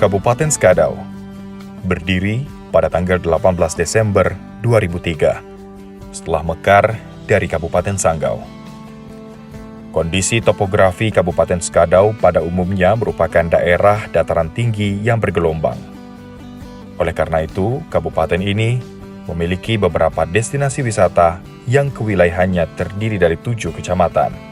Kabupaten Skadau berdiri pada tanggal 18 Desember 2003 setelah mekar dari Kabupaten Sanggau. Kondisi topografi Kabupaten Skadau pada umumnya merupakan daerah dataran tinggi yang bergelombang. Oleh karena itu, kabupaten ini memiliki beberapa destinasi wisata yang kewilayahannya terdiri dari 7 kecamatan.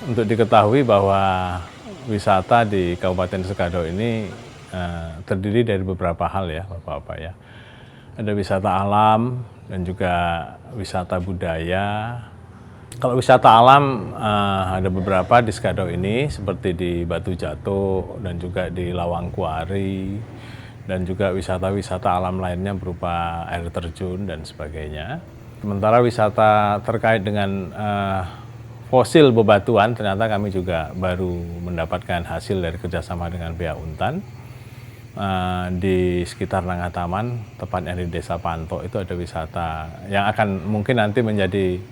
Untuk diketahui bahwa wisata di Kabupaten Skadau ini terdiri dari beberapa hal ya Bapak-Bapak ya. Ada wisata alam dan juga wisata budaya. Kalau wisata alam ada beberapa di Skadau ini seperti di Batu Jatuh dan juga di Lawangkuari dan juga wisata-wisata alam lainnya berupa air terjun dan sebagainya. Sementara wisata terkait dengan fosil bebatuan, ternyata kami juga baru mendapatkan hasil dari kerjasama dengan pihak Untan. Di sekitar Nangataman, tepatnya di Desa Panto, itu ada wisata yang akan mungkin nanti menjadi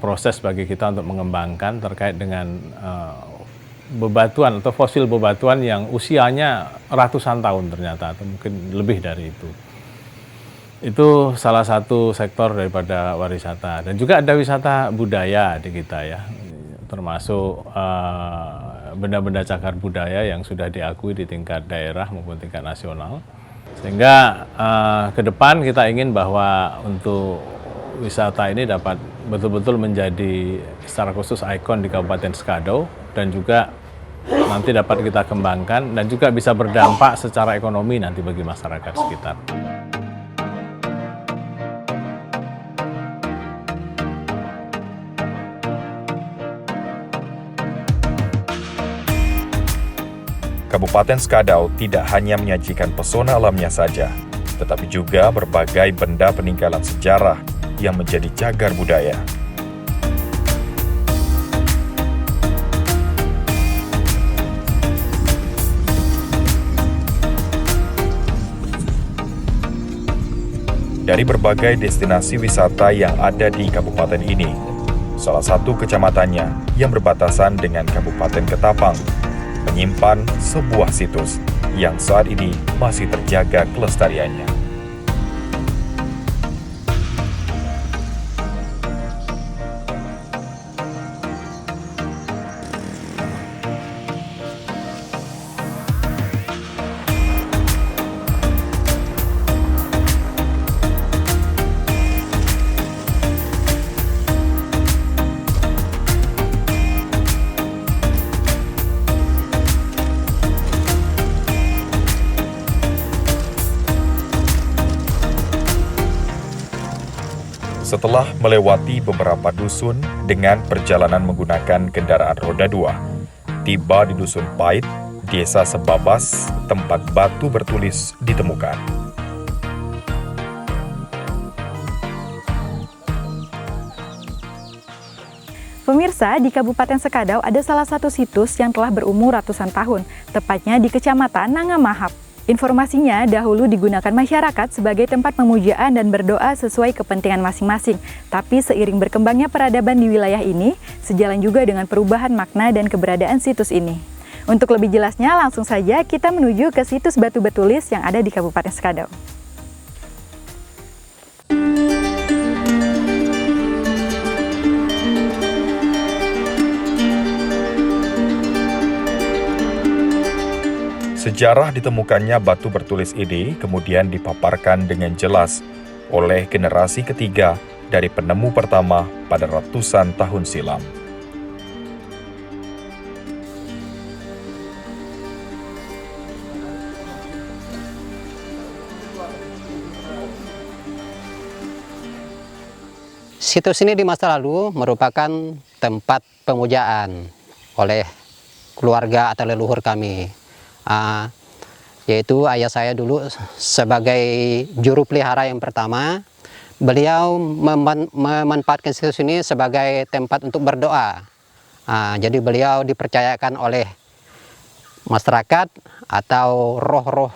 proses bagi kita untuk mengembangkan terkait dengan bebatuan atau fosil bebatuan yang usianya ratusan tahun ternyata, atau mungkin lebih dari itu. Itu salah satu sektor daripada wariwisata. Dan juga ada wisata budaya di kita ya, termasuk benda-benda cagar budaya yang sudah diakui di tingkat daerah maupun tingkat nasional. Sehingga ke depan kita ingin bahwa untuk wisata ini dapat betul-betul menjadi secara khusus ikon di Kabupaten Skadau dan juga nanti dapat kita kembangkan dan juga bisa berdampak secara ekonomi nanti bagi masyarakat sekitar. Kabupaten Skadau tidak hanya menyajikan pesona alamnya saja, tetapi juga berbagai benda peninggalan sejarah yang menjadi cagar budaya. Dari berbagai destinasi wisata yang ada di kabupaten ini, salah satu kecamatannya yang berbatasan dengan Kabupaten Ketapang menyimpan sebuah situs yang saat ini masih terjaga kelestariannya. Setelah melewati beberapa dusun dengan perjalanan menggunakan kendaraan roda 2, tiba di Dusun Pait, Desa Sebabas, tempat batu bertulis ditemukan. Pemirsa, di Kabupaten Skadau ada salah satu situs yang telah berumur ratusan tahun, tepatnya di Kecamatan Nangamahap. Informasinya dahulu digunakan masyarakat sebagai tempat pemujaan dan berdoa sesuai kepentingan masing-masing. Tapi seiring berkembangnya peradaban di wilayah ini, sejalan juga dengan perubahan makna dan keberadaan situs ini. Untuk lebih jelasnya, langsung saja kita menuju ke situs batu bertulis yang ada di Kabupaten Skadau. Sejarah ditemukannya batu bertulis ini kemudian dipaparkan dengan jelas oleh generasi ketiga dari penemu pertama pada ratusan tahun silam. Situs ini di masa lalu merupakan tempat pemujaan oleh keluarga atau leluhur kami. Yaitu ayah saya dulu sebagai juru pelihara yang pertama, beliau memanfaatkan situs ini sebagai tempat untuk berdoa Jadi beliau dipercayakan oleh masyarakat atau roh-roh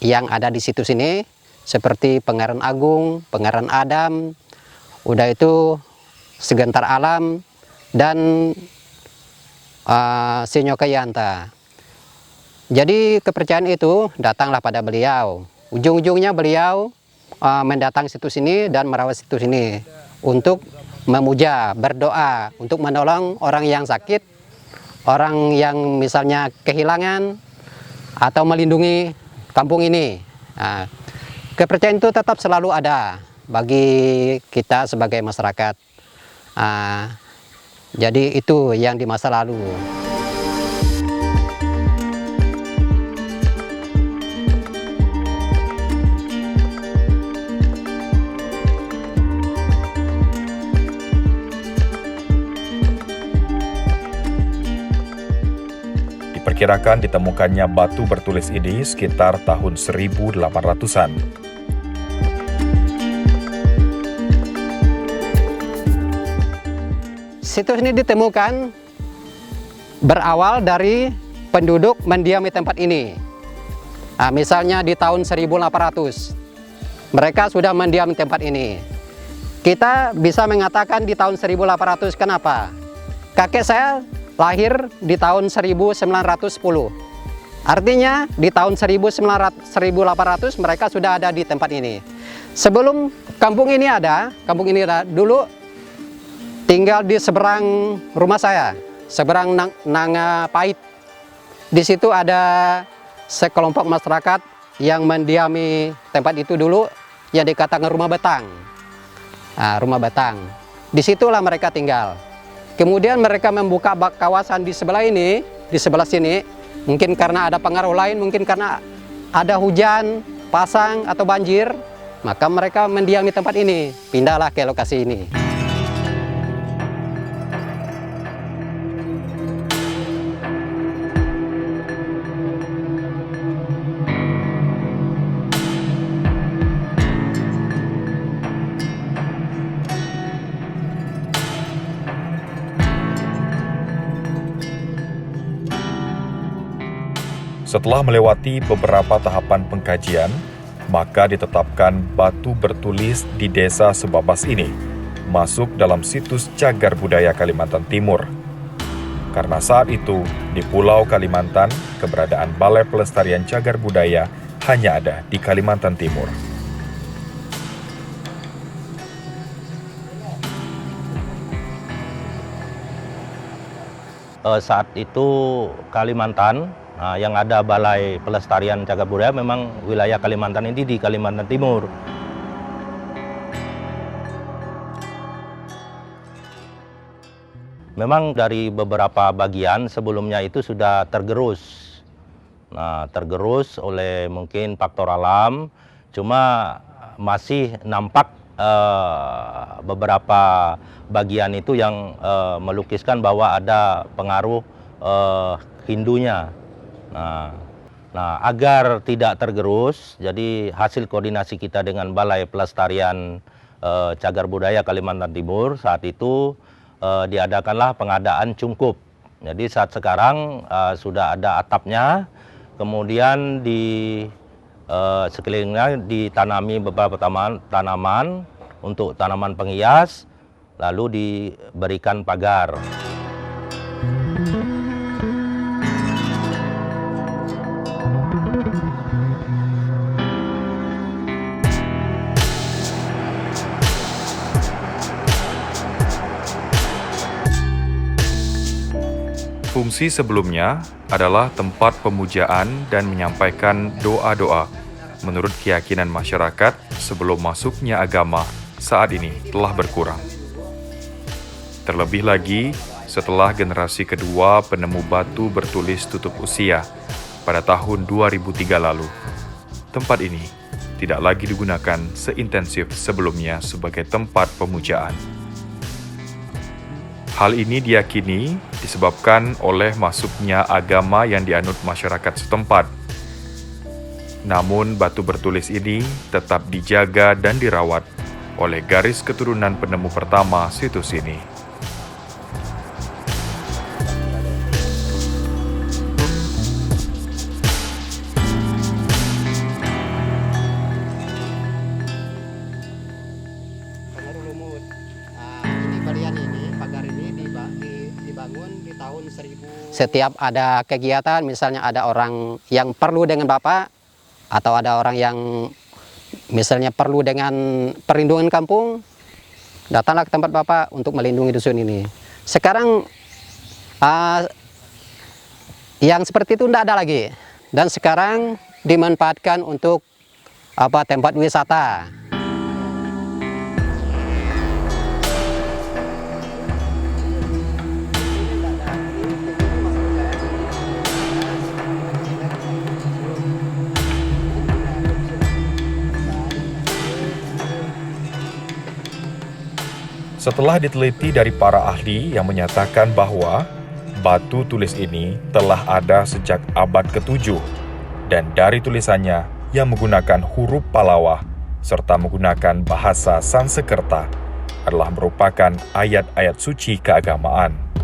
yang ada di situs ini, seperti Pangeran Agung, Pangeran Adam, udah itu Segentar Alam, dan Sinyoka Yanta. Jadi kepercayaan itu datanglah pada beliau. Ujung-ujungnya beliau mendatang situs ini dan merawat situs ini untuk memuja, berdoa, untuk menolong orang yang sakit, orang yang misalnya kehilangan, atau melindungi kampung ini. Kepercayaan itu tetap selalu ada bagi kita sebagai masyarakat. Jadi itu yang di masa lalu. Diperkirakan ditemukannya batu bertulis ini sekitar tahun 1800-an. Situs ini ditemukan berawal dari penduduk mendiami tempat ini. Misalnya di tahun 1800, mereka sudah mendiami tempat ini. Kita bisa mengatakan di tahun 1800, kenapa? Kakek saya lahir di tahun 1910. Artinya di tahun 1800 mereka sudah ada di tempat ini. Sebelum kampung ini ada dulu tinggal di seberang rumah saya, seberang Nangapait. Di situ ada sekelompok masyarakat yang mendiami tempat itu dulu yang dikatakan rumah Batang. Rumah Batang. Disitulah mereka tinggal. Kemudian mereka membuka kawasan di sebelah ini, di sebelah sini, mungkin karena ada pengaruh lain, mungkin karena ada hujan, pasang atau banjir, maka mereka mendiami tempat ini, pindahlah ke lokasi ini. Setelah melewati beberapa tahapan pengkajian, maka ditetapkan batu bertulis di desa Sebabas ini masuk dalam situs Cagar Budaya Kalimantan Timur. Karena saat itu, di Pulau Kalimantan, keberadaan Balai Pelestarian Cagar Budaya hanya ada di Kalimantan Timur. Saat itu Kalimantan, yang ada Balai Pelestarian Cagar Budaya, memang wilayah Kalimantan ini di Kalimantan Timur. Memang dari beberapa bagian sebelumnya itu sudah tergerus. Tergerus oleh mungkin faktor alam, cuma masih nampak beberapa bagian itu yang melukiskan bahwa ada pengaruh Hindunya. Agar tidak tergerus, jadi hasil koordinasi kita dengan Balai Pelestarian Cagar Budaya Kalimantan Timur saat itu diadakanlah pengadaan cungkup. Jadi saat sekarang sudah ada atapnya, kemudian di sekelilingnya ditanami beberapa tanaman untuk tanaman penghias, lalu diberikan pagar. Fungsi sebelumnya adalah tempat pemujaan dan menyampaikan doa-doa menurut keyakinan masyarakat sebelum masuknya agama saat ini telah berkurang. Terlebih lagi, setelah generasi kedua penemu batu bertulis tutup usia pada tahun 2003 lalu, tempat ini tidak lagi digunakan seintensif sebelumnya sebagai tempat pemujaan. Hal ini diyakini disebabkan oleh masuknya agama yang dianut masyarakat setempat. Namun batu bertulis ini tetap dijaga dan dirawat oleh garis keturunan penemu pertama situs ini. Setiap ada kegiatan, misalnya ada orang yang perlu dengan Bapak, atau ada orang yang misalnya perlu dengan perlindungan kampung, datanglah ke tempat Bapak untuk melindungi dusun ini. Sekarang yang seperti itu tidak ada lagi, dan sekarang dimanfaatkan untuk tempat wisata. Setelah diteliti dari para ahli yang menyatakan bahwa batu tulis ini telah ada sejak abad ke-7 dan dari tulisannya yang menggunakan huruf Palawa serta menggunakan bahasa Sansekerta adalah merupakan ayat-ayat suci keagamaan.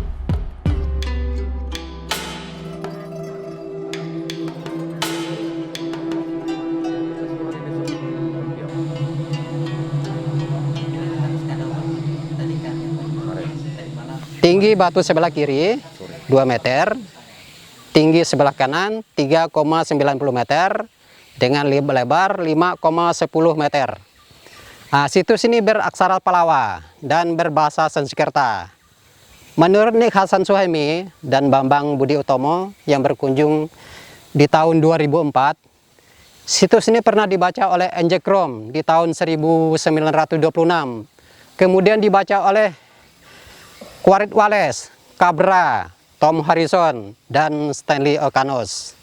Tinggi batu sebelah kiri 2 meter, tinggi sebelah kanan 3,90 meter, dengan lebar 5,10 meter. Situs ini beraksara Palawa dan berbahasa Sansekerta. Menurut Nik Hasan Suhaimi dan Bambang Budi Utomo yang berkunjung di tahun 2004, situs ini pernah dibaca oleh Enjek Rom di tahun 1926, kemudian dibaca oleh Quarit Wallace, Cabra, Tom Harrison, dan Stanley Okanos.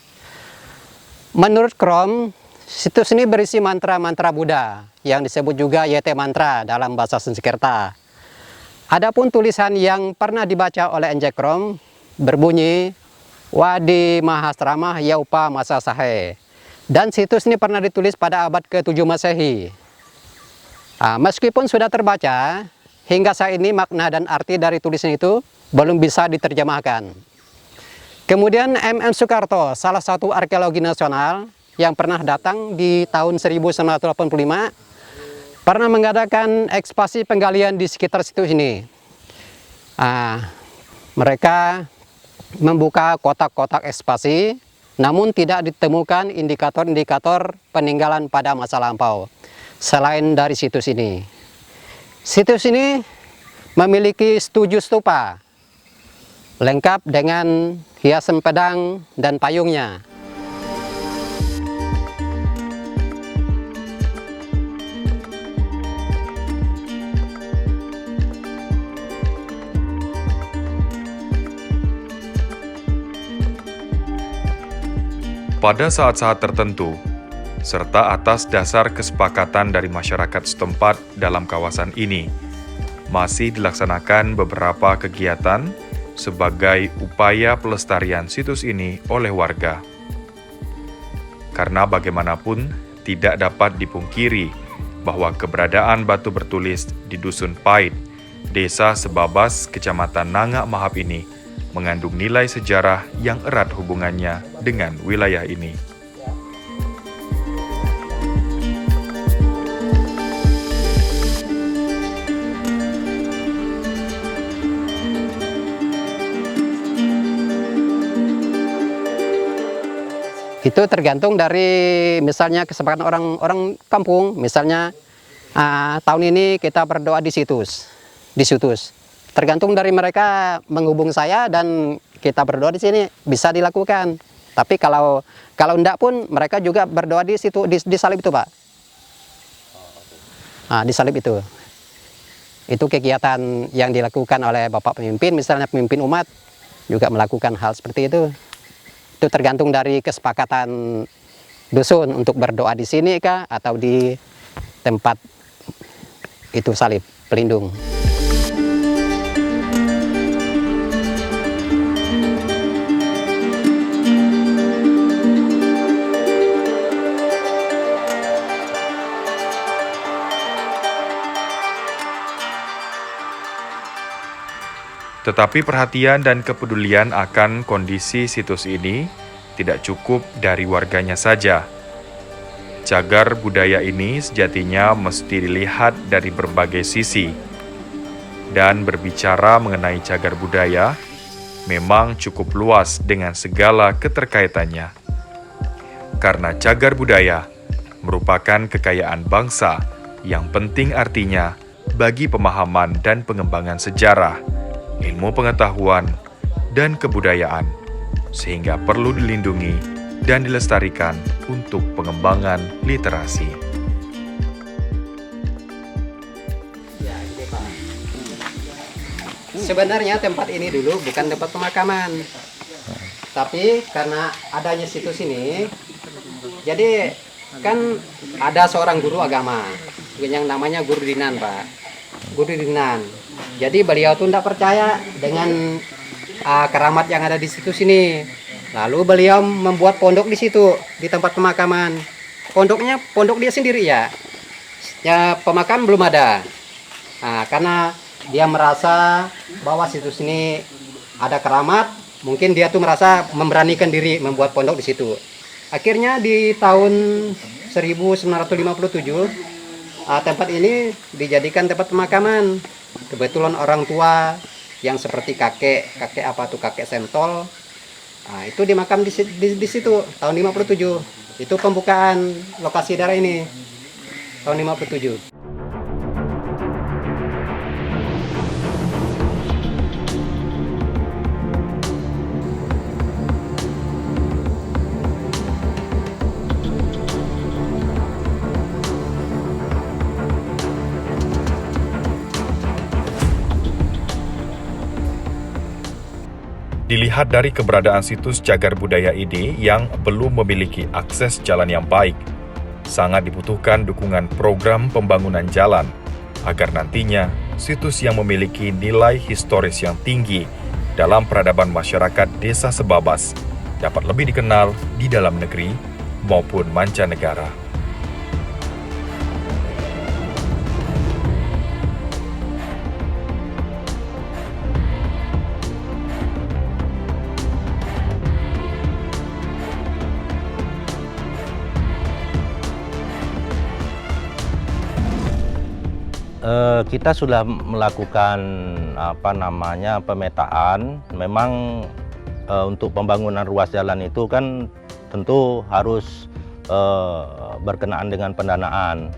Menurut Krom, situs ini berisi mantra-mantra Buddha yang disebut juga Yete Mantra dalam bahasa Sansekerta. Adapun tulisan yang pernah dibaca oleh Enjek Krom berbunyi Wadi Mahasrama Yaupa Masa Sahe. Dan situs ini pernah ditulis pada abad ke-7 Masehi. Meskipun sudah terbaca, hingga saat ini makna dan arti dari tulisan itu belum bisa diterjemahkan. Kemudian M.M. Soekarto, salah satu arkeologi nasional yang pernah datang di tahun 1985, pernah mengadakan ekspedisi penggalian di sekitar situs ini. Mereka membuka kotak-kotak ekspedisi, namun tidak ditemukan indikator-indikator peninggalan pada masa lampau selain dari situs ini. Situs ini memiliki 7 stupa, lengkap dengan hiasan pedang dan payungnya. Pada saat-saat tertentu, serta atas dasar kesepakatan dari masyarakat setempat dalam kawasan ini, masih dilaksanakan beberapa kegiatan sebagai upaya pelestarian situs ini oleh warga. Karena bagaimanapun tidak dapat dipungkiri bahwa keberadaan batu bertulis di Dusun Pait, Desa Sebabas, Kecamatan Nangak Mahap ini mengandung nilai sejarah yang erat hubungannya dengan wilayah ini. Itu tergantung dari misalnya kesepakatan orang kampung. Misalnya tahun ini kita berdoa di situs. Tergantung dari mereka menghubung saya dan kita berdoa di sini bisa dilakukan. Tapi kalau enggak pun mereka juga berdoa di situ di salib itu, Pak. Di salib itu. Itu kegiatan yang dilakukan oleh Bapak pemimpin, misalnya pemimpin umat juga melakukan hal seperti itu. Itu tergantung dari kesepakatan dusun untuk berdoa di sini kah atau di tempat itu salib pelindung. Tetapi perhatian dan kepedulian akan kondisi situs ini tidak cukup dari warganya saja. Cagar budaya ini sejatinya mesti dilihat dari berbagai sisi. Dan berbicara mengenai cagar budaya, memang cukup luas dengan segala keterkaitannya. Karena cagar budaya merupakan kekayaan bangsa yang penting artinya bagi pemahaman dan pengembangan sejarah, ilmu pengetahuan, dan kebudayaan, sehingga perlu dilindungi dan dilestarikan untuk pengembangan literasi. Sebenarnya tempat ini dulu bukan tempat pemakaman, tapi karena adanya situs ini, jadi kan ada seorang guru agama yang namanya Guru Dinan, Pak. Guru Dinan. Jadi beliau tuh tidak percaya dengan keramat yang ada di situs ini. Lalu beliau membuat pondok di situ, di tempat pemakaman. Pondoknya pondok dia sendiri ya. Ya pemakam belum ada. Nah, karena dia merasa bahwa situs ini ada keramat, mungkin dia tuh merasa memberanikan diri membuat pondok di situ. Akhirnya di tahun 1957 tempat ini dijadikan tempat pemakaman. Kebetulan orang tua yang seperti kakek Sentol, itu dimakam di situ tahun 57. Itu pembukaan lokasi daerah ini tahun 57. Dilihat dari keberadaan situs cagar budaya ini yang belum memiliki akses jalan yang baik, sangat dibutuhkan dukungan program pembangunan jalan agar nantinya situs yang memiliki nilai historis yang tinggi dalam peradaban masyarakat Desa Sebabas dapat lebih dikenal di dalam negeri maupun mancanegara. Kita sudah melakukan pemetaan. Memang untuk pembangunan ruas jalan itu kan tentu harus berkenaan dengan pendanaan.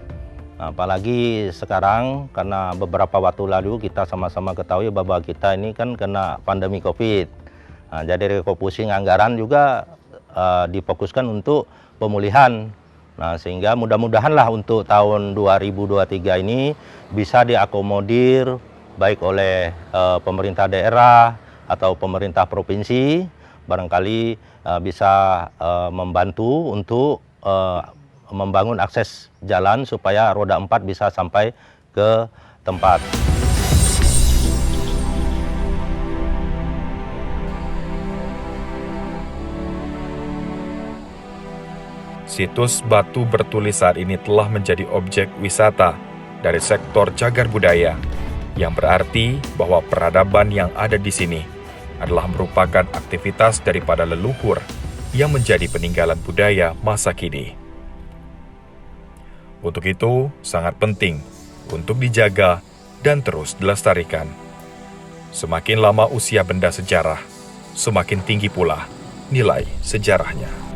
Apalagi sekarang karena beberapa waktu lalu kita sama-sama ketahui bahwa kita ini kan kena pandemi COVID. Jadi refocusing anggaran juga difokuskan untuk pemulihan. Sehingga mudah-mudahanlah untuk tahun 2023 ini bisa diakomodir baik oleh pemerintah daerah atau pemerintah provinsi, barangkali bisa membantu untuk membangun akses jalan supaya roda 4 bisa sampai ke tempat. Situs batu bertulis saat ini telah menjadi objek wisata dari sektor cagar budaya, yang berarti bahwa peradaban yang ada di sini adalah merupakan aktivitas daripada leluhur yang menjadi peninggalan budaya masa kini. Untuk itu, sangat penting untuk dijaga dan terus dilestarikan. Semakin lama usia benda sejarah, semakin tinggi pula nilai sejarahnya.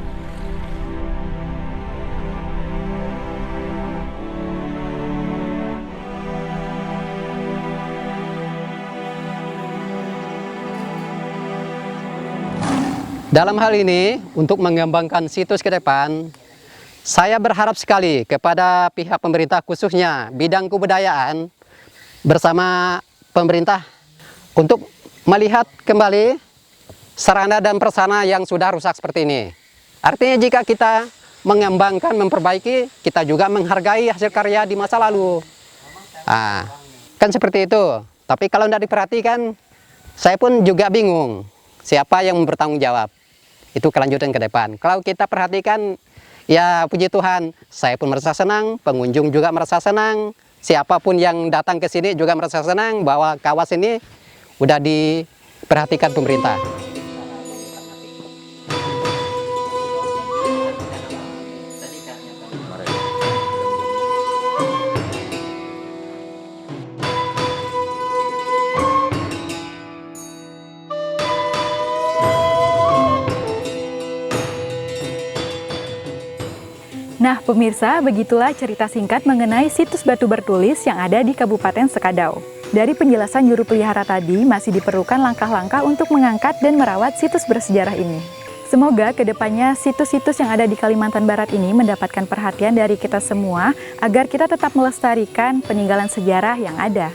Dalam hal ini, untuk mengembangkan situs ke depan, saya berharap sekali kepada pihak pemerintah khususnya bidang kebudayaan bersama pemerintah untuk melihat kembali sarana dan prasarana yang sudah rusak seperti ini. Artinya jika kita mengembangkan, memperbaiki, kita juga menghargai hasil karya di masa lalu. Kan seperti itu. Tapi kalau tidak diperhatikan, saya pun juga bingung siapa yang bertanggung jawab. Itu kelanjutan ke depan. Kalau kita perhatikan, ya puji Tuhan, saya pun merasa senang, pengunjung juga merasa senang, siapapun yang datang ke sini juga merasa senang bahwa kawasan ini udah diperhatikan pemerintah. Nah, pemirsa, begitulah cerita singkat mengenai situs batu bertulis yang ada di Kabupaten Sekadau. Dari penjelasan juru pelihara tadi, masih diperlukan langkah-langkah untuk mengangkat dan merawat situs bersejarah ini. Semoga kedepannya situs-situs yang ada di Kalimantan Barat ini mendapatkan perhatian dari kita semua agar kita tetap melestarikan peninggalan sejarah yang ada.